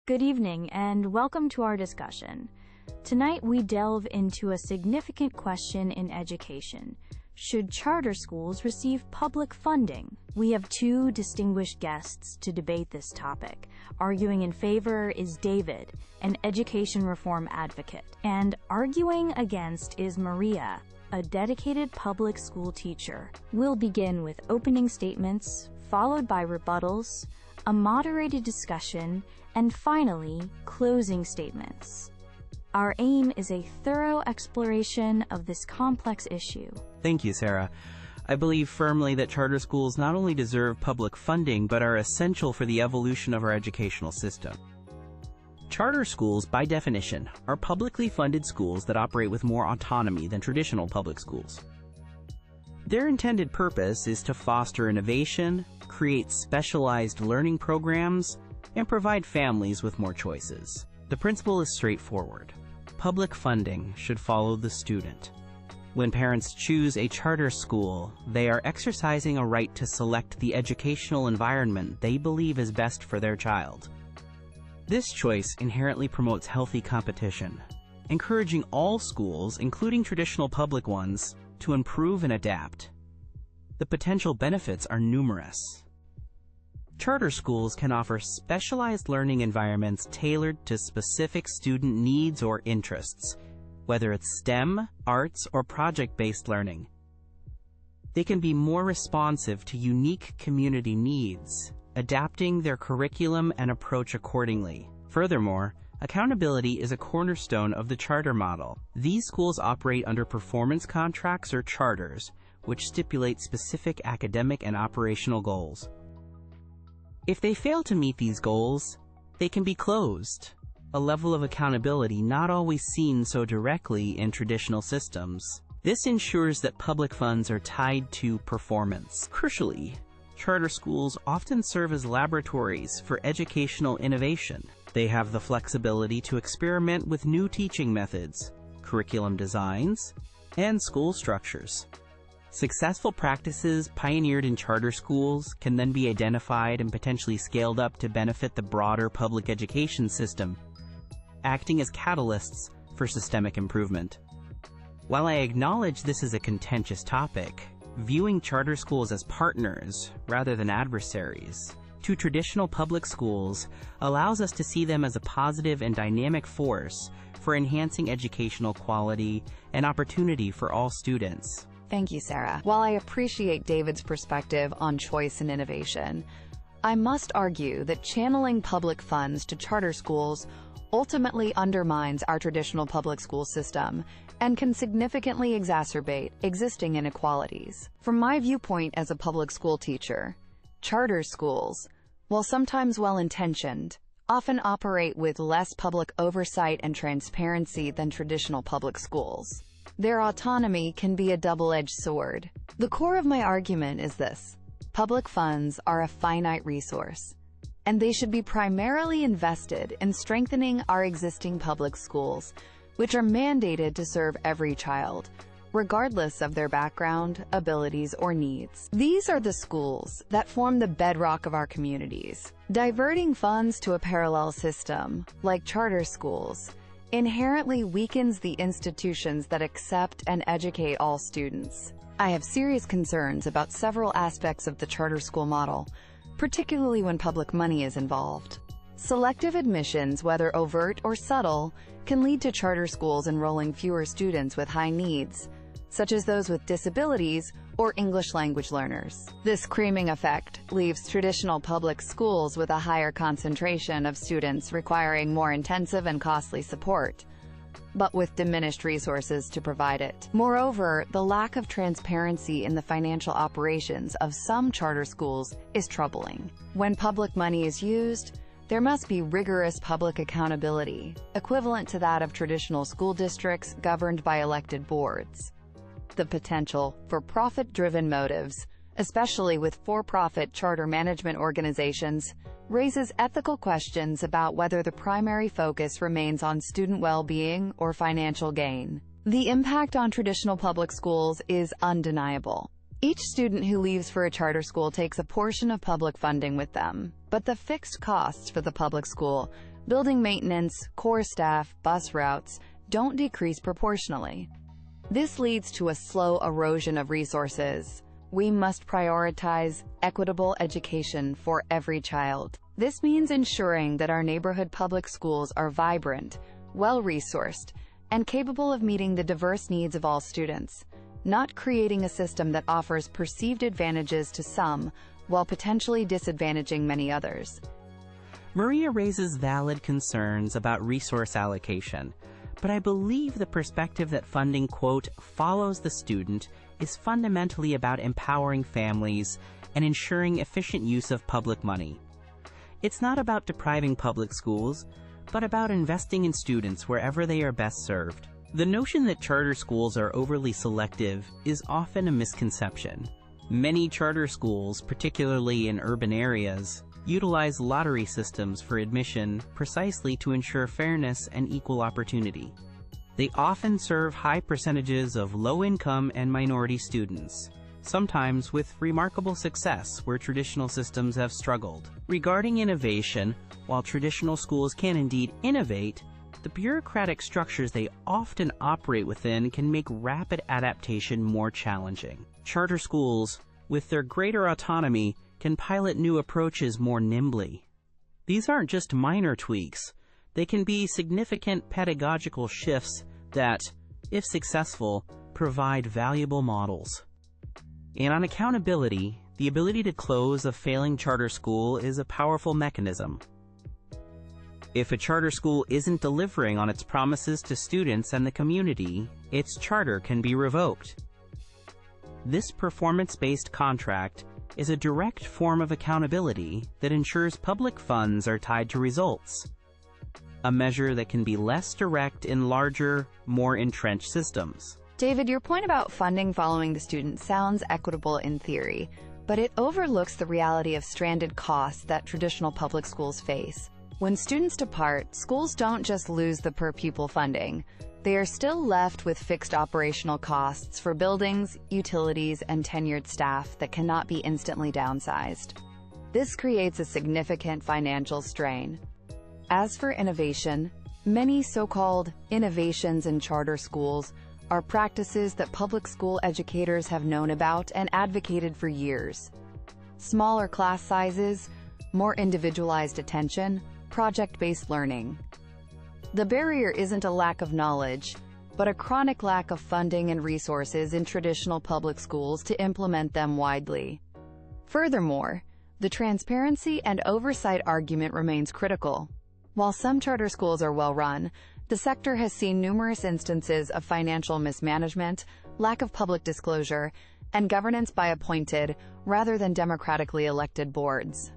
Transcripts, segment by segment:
Good evening and welcome to our discussion. Tonight we delve into a significant question in education. Should charter schools receive public funding? We have two distinguished guests to debate this topic. Arguing in favor is David, an education reform advocate, and arguing against is Maria, a dedicated public school teacher. We'll begin with opening statements, followed by rebuttals, a moderated discussion, and finally, closing statements. Our aim is a thorough exploration of this complex issue. Thank you, Sarah. I believe firmly that charter schools not only deserve public funding, but are essential for the evolution of our educational system. Charter schools, by definition, are publicly funded schools that operate with more autonomy than traditional public schools. Their intended purpose is to foster innovation, create specialized learning programs, and provide families with more choices. The principle is straightforward. Public funding should follow the student. When parents choose a charter school, they are exercising a right to select the educational environment they believe is best for their child. This choice inherently promotes healthy competition, encouraging all schools, including traditional public ones, to improve and adapt. The potential benefits are numerous. Charter schools can offer specialized learning environments tailored to specific student needs or interests, whether it's STEM, arts, or project-based learning. They can be more responsive to unique community needs, adapting their curriculum and approach accordingly. Furthermore, accountability is a cornerstone of the charter model. These schools operate under performance contracts or charters, which stipulate specific academic and operational goals. If they fail to meet these goals, they can be closed, a level of accountability not always seen so directly in traditional systems. This ensures that public funds are tied to performance. Crucially, charter schools often serve as laboratories for educational innovation. They have the flexibility to experiment with new teaching methods, curriculum designs, and school structures. Successful practices pioneered in charter schools can then be identified and potentially scaled up to benefit the broader public education system, acting as catalysts for systemic improvement. While I acknowledge this is a contentious topic, viewing charter schools as partners rather than adversaries to traditional public schools allows us to see them as a positive and dynamic force for enhancing educational quality and opportunity for all students. Thank you, Sarah. While I appreciate David's perspective on choice and innovation, I must argue that channeling public funds to charter schools ultimately undermines our traditional public school system and can significantly exacerbate existing inequalities. From my viewpoint as a public school teacher, charter schools, while sometimes well-intentioned, often operate with less public oversight and transparency than traditional public schools. Their autonomy can be a double-edged sword. The core of my argument is this: public funds are a finite resource, and they should be primarily invested in strengthening our existing public schools, which are mandated to serve every child, regardless of their background, abilities, or needs. These are the schools that form the bedrock of our communities. Diverting funds to a parallel system, like charter schools, inherently weakens the institutions that accept and educate all students. I have serious concerns about several aspects of the charter school model, particularly when public money is involved. Selective admissions, whether overt or subtle, can lead to charter schools enrolling fewer students with high needs, such as those with disabilities or English language learners. This creaming effect leaves traditional public schools with a higher concentration of students requiring more intensive and costly support, but with diminished resources to provide it. Moreover, the lack of transparency in the financial operations of some charter schools is troubling. When public money is used, there must be rigorous public accountability, equivalent to that of traditional school districts governed by elected boards. The potential for profit-driven motives, especially with for-profit charter management organizations, raises ethical questions about whether the primary focus remains on student well-being or financial gain. The impact on traditional public schools is undeniable. Each student who leaves for a charter school takes a portion of public funding with them, but the fixed costs for the public school Building maintenance, core staff, bus routes don't decrease proportionally. This leads to a slow erosion of resources. We must prioritize equitable education for every child. This means ensuring that our neighborhood public schools are vibrant, well-resourced, and capable of meeting the diverse needs of all students, not creating a system that offers perceived advantages to some while potentially disadvantaging many others. Maria raises valid concerns about resource allocation, but I believe the perspective that funding, quote, follows the student is fundamentally about empowering families and ensuring efficient use of public money. It's not about depriving public schools, but about investing in students wherever they are best served. The notion that charter schools are overly selective is often a misconception. Many charter schools, particularly in urban areas, utilize lottery systems for admission precisely to ensure fairness and equal opportunity. They often serve high percentages of low-income and minority students, sometimes with remarkable success where traditional systems have struggled. Regarding innovation, while traditional schools can indeed innovate, the bureaucratic structures they often operate within can make rapid adaptation more challenging. Charter schools, with their greater autonomy, can pilot new approaches more nimbly. These aren't just minor tweaks. They can be significant pedagogical shifts that, if successful, provide valuable models. And on accountability, the ability to close a failing charter school is a powerful mechanism. If a charter school isn't delivering on its promises to students and the community, its charter can be revoked. This performance-based contract is a direct form of accountability that ensures public funds are tied to results, a measure that can be less direct in larger, more entrenched systems. David, your point about funding following the student sounds equitable in theory, but it overlooks the reality of stranded costs that traditional public schools face. When students depart, schools don't just lose the per-pupil funding. They are still left with fixed operational costs for buildings, utilities, and tenured staff that cannot be instantly downsized. This creates a significant financial strain. As for innovation, many so-called innovations in charter schools are practices that public school educators have known about and advocated for years. Smaller class sizes, more individualized attention, project-based learning. The barrier isn't a lack of knowledge, but a chronic lack of funding and resources in traditional public schools to implement them widely. Furthermore, the transparency and oversight argument remains critical. While some charter schools are well-run, the sector has seen numerous instances of financial mismanagement, lack of public disclosure, and governance by appointed, rather than democratically elected boards.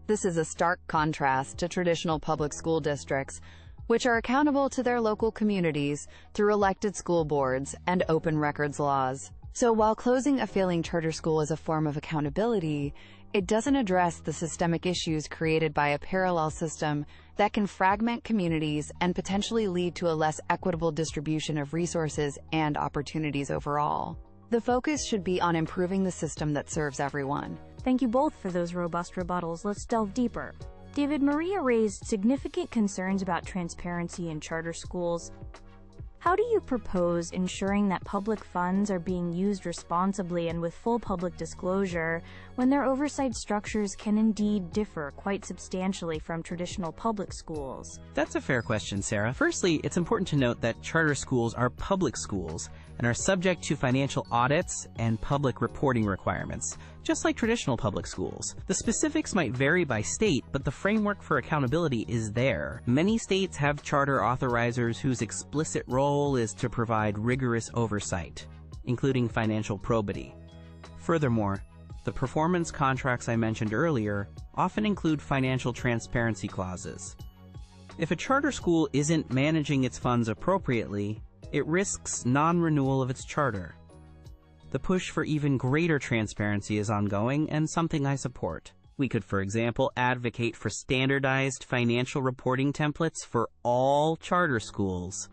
This is a stark contrast to traditional public school districts, which are accountable to their local communities through elected school boards and open records laws. So while closing a failing charter school is a form of accountability, it doesn't address the systemic issues created by a parallel system that can fragment communities and potentially lead to a less equitable distribution of resources and opportunities overall. The focus should be on improving the system that serves everyone. Thank you both for those robust rebuttals. Let's delve deeper. David, Maria raised significant concerns about transparency in charter schools. How do you propose ensuring that public funds are being used responsibly and with full public disclosure when their oversight structures can indeed differ quite substantially from traditional public schools? That's a fair question, Sarah. Firstly, it's important to note that charter schools are public schools and are subject to financial audits and public reporting requirements, just like traditional public schools. The specifics might vary by state, but the framework for accountability is there. Many states have charter authorizers whose explicit role is to provide rigorous oversight, including financial probity. Furthermore, the performance contracts I mentioned earlier often include financial transparency clauses. If a charter school isn't managing its funds appropriately, it risks non-renewal of its charter. The push for even greater transparency is ongoing and something I support. We could, for example, advocate for standardized financial reporting templates for all charter schools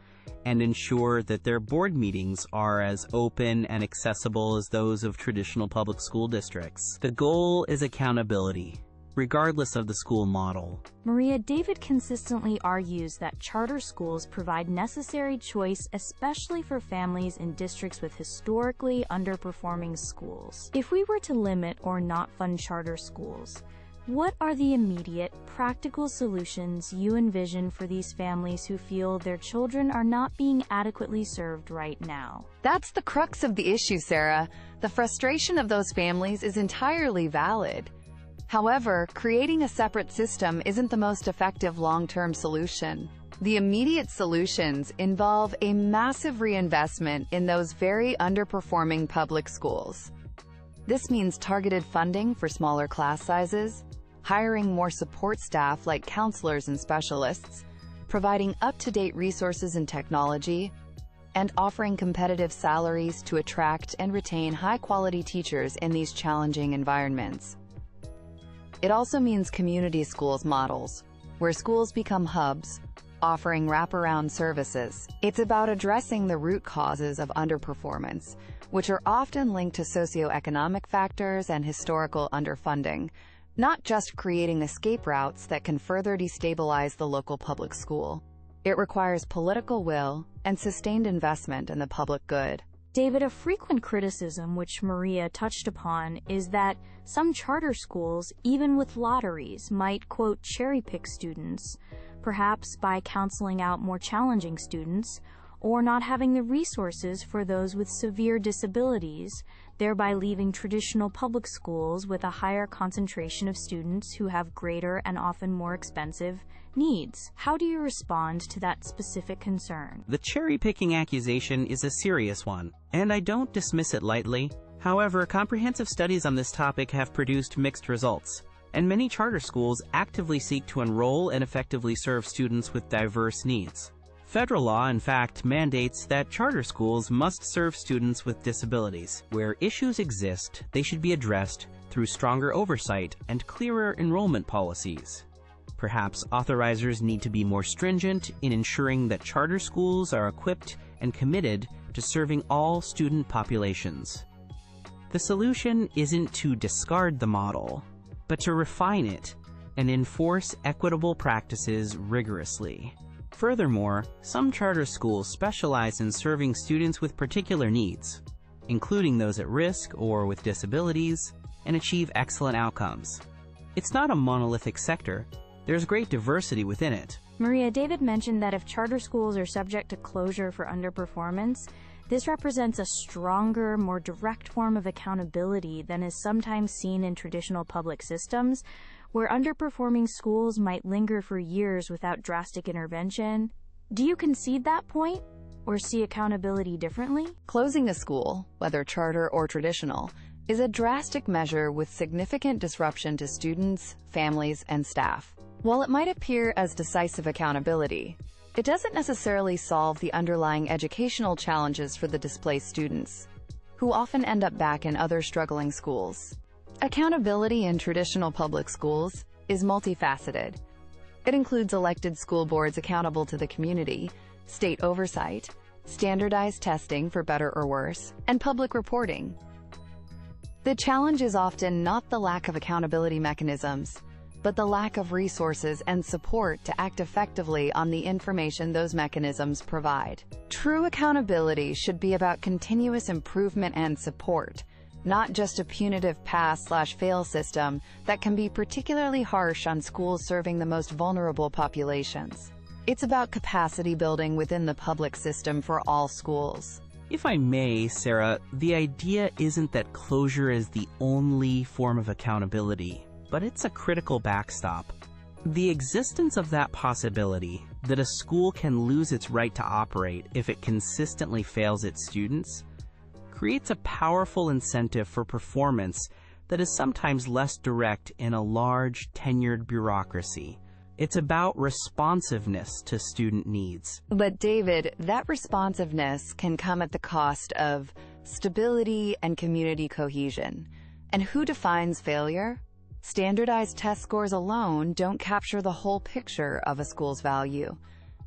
and ensure that their board meetings are as open and accessible as those of traditional public school districts. The goal is accountability, regardless of the school model. Maria, David consistently argues that charter schools provide necessary choice, especially for families in districts with historically underperforming schools. If we were to limit or not fund charter schools, what are the immediate, practical solutions you envision for these families who feel their children are not being adequately served right now? That's the crux of the issue, Sarah. The frustration of those families is entirely valid. However, creating a separate system isn't the most effective long-term solution. The immediate solutions involve a massive reinvestment in those very underperforming public schools. This means targeted funding for smaller class sizes, hiring more support staff like counselors and specialists, providing up-to-date resources and technology, and offering competitive salaries to attract and retain high-quality teachers in these challenging environments. It also means community schools models, where schools become hubs, offering wraparound services. It's about addressing the root causes of underperformance, which are often linked to socioeconomic factors and historical underfunding, not just creating escape routes that can further destabilize the local public school. It requires political will and sustained investment in the public good. David, a frequent criticism which Maria touched upon is that some charter schools, even with lotteries, might, quote, cherry-pick students, perhaps by counseling out more challenging students, or not having the resources for those with severe disabilities, thereby leaving traditional public schools with a higher concentration of students who have greater and often more expensive needs. How do you respond to that specific concern? The cherry-picking accusation is a serious one, and I don't dismiss it lightly. However, comprehensive studies on this topic have produced mixed results, and many charter schools actively seek to enroll and effectively serve students with diverse needs. Federal law, in fact, mandates that charter schools must serve students with disabilities. Where issues exist, they should be addressed through stronger oversight and clearer enrollment policies. Perhaps authorizers need to be more stringent in ensuring that charter schools are equipped and committed to serving all student populations. The solution isn't to discard the model, but to refine it and enforce equitable practices rigorously. Furthermore, some charter schools specialize in serving students with particular needs, including those at risk or with disabilities, and achieve excellent outcomes. It's not a monolithic sector. There's great diversity within it. Maria, David mentioned that if charter schools are subject to closure for underperformance, this represents a stronger, more direct form of accountability than is sometimes seen in traditional public systems, where underperforming schools might linger for years without drastic intervention. Do you concede that point, or see accountability differently? Closing a school, whether charter or traditional, is a drastic measure with significant disruption to students, families, and staff. While it might appear as decisive accountability, it doesn't necessarily solve the underlying educational challenges for the displaced students, who often end up back in other struggling schools. Accountability in traditional public schools is multifaceted. It includes elected school boards accountable to the community, state oversight, standardized testing for better or worse, and public reporting. The challenge is often not the lack of accountability mechanisms, but the lack of resources and support to act effectively on the information those mechanisms provide. True accountability should be about continuous improvement and support, not just a punitive pass/fail system that can be particularly harsh on schools serving the most vulnerable populations. It's about capacity building within the public system for all schools. If I may, Sarah, the idea isn't that closure is the only form of accountability, but it's a critical backstop. The existence of that possibility, that a school can lose its right to operate if it consistently fails its students, creates a powerful incentive for performance that is sometimes less direct in a large, tenured bureaucracy. It's about responsiveness to student needs. But David, that responsiveness can come at the cost of stability and community cohesion. And who defines failure? Standardized test scores alone don't capture the whole picture of a school's value,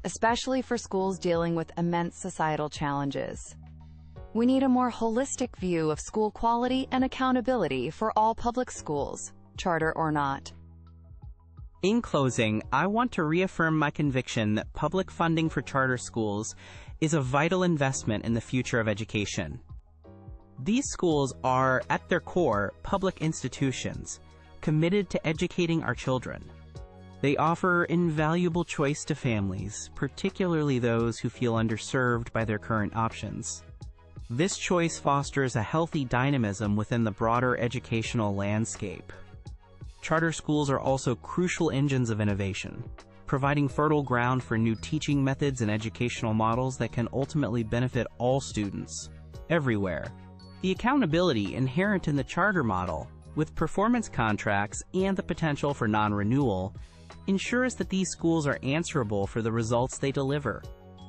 especially for schools dealing with immense societal challenges. We need a more holistic view of school quality and accountability for all public schools, charter or not. In closing, I want to reaffirm my conviction that public funding for charter schools is a vital investment in the future of education. These schools are, at their core, public institutions, committed to educating our children. They offer invaluable choice to families, particularly those who feel underserved by their current options. This choice fosters a healthy dynamism within the broader educational landscape. Charter schools are also crucial engines of innovation, providing fertile ground for new teaching methods and educational models that can ultimately benefit all students, everywhere. The accountability inherent in the charter model, with performance contracts and the potential for non-renewal, ensures that these schools are answerable for the results they deliver.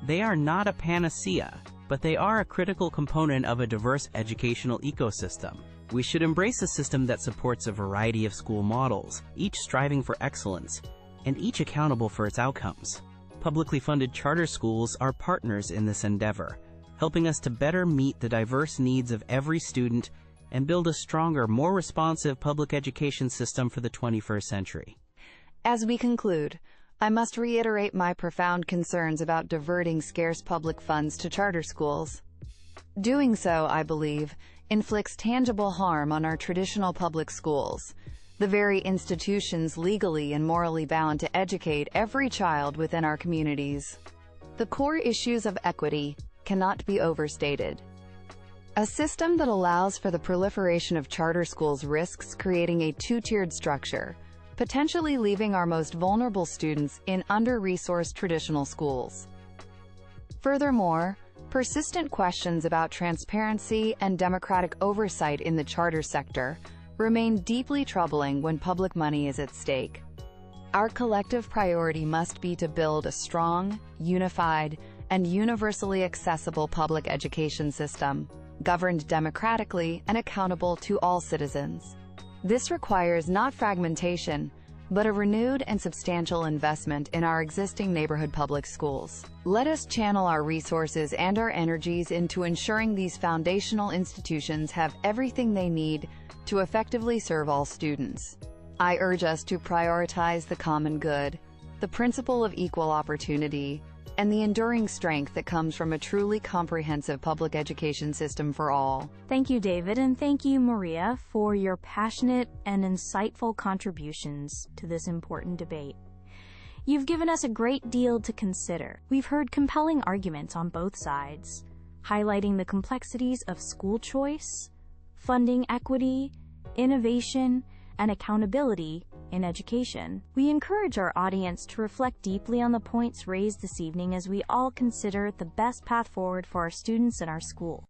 They are not a panacea, but they are a critical component of a diverse educational ecosystem. We should embrace a system that supports a variety of school models, each striving for excellence, and each accountable for its outcomes. Publicly funded charter schools are partners in this endeavor, helping us to better meet the diverse needs of every student and build a stronger, more responsive public education system for the 21st century. As we conclude, I must reiterate my profound concerns about diverting scarce public funds to charter schools. Doing so, I believe, inflicts tangible harm on our traditional public schools, the very institutions legally and morally bound to educate every child within our communities. The core issues of equity cannot be overstated. A system that allows for the proliferation of charter schools risks creating a two-tiered structure, potentially leaving our most vulnerable students in under-resourced traditional schools. Furthermore, persistent questions about transparency and democratic oversight in the charter sector remain deeply troubling when public money is at stake. Our collective priority must be to build a strong, unified, and universally accessible public education system, governed democratically and accountable to all citizens. This requires not fragmentation, but a renewed and substantial investment in our existing neighborhood public schools. Let us channel our resources and our energies into ensuring these foundational institutions have everything they need to effectively serve all students. I urge us to prioritize the common good, the principle of equal opportunity, and the enduring strength that comes from a truly comprehensive public education system for all. Thank you, David, and thank you, Maria, for your passionate and insightful contributions to this important debate. You've given us a great deal to consider. We've heard compelling arguments on both sides, highlighting the complexities of school choice, funding equity, innovation, and accountability in education. We encourage our audience to reflect deeply on the points raised this evening as we all consider the best path forward for our students and our school.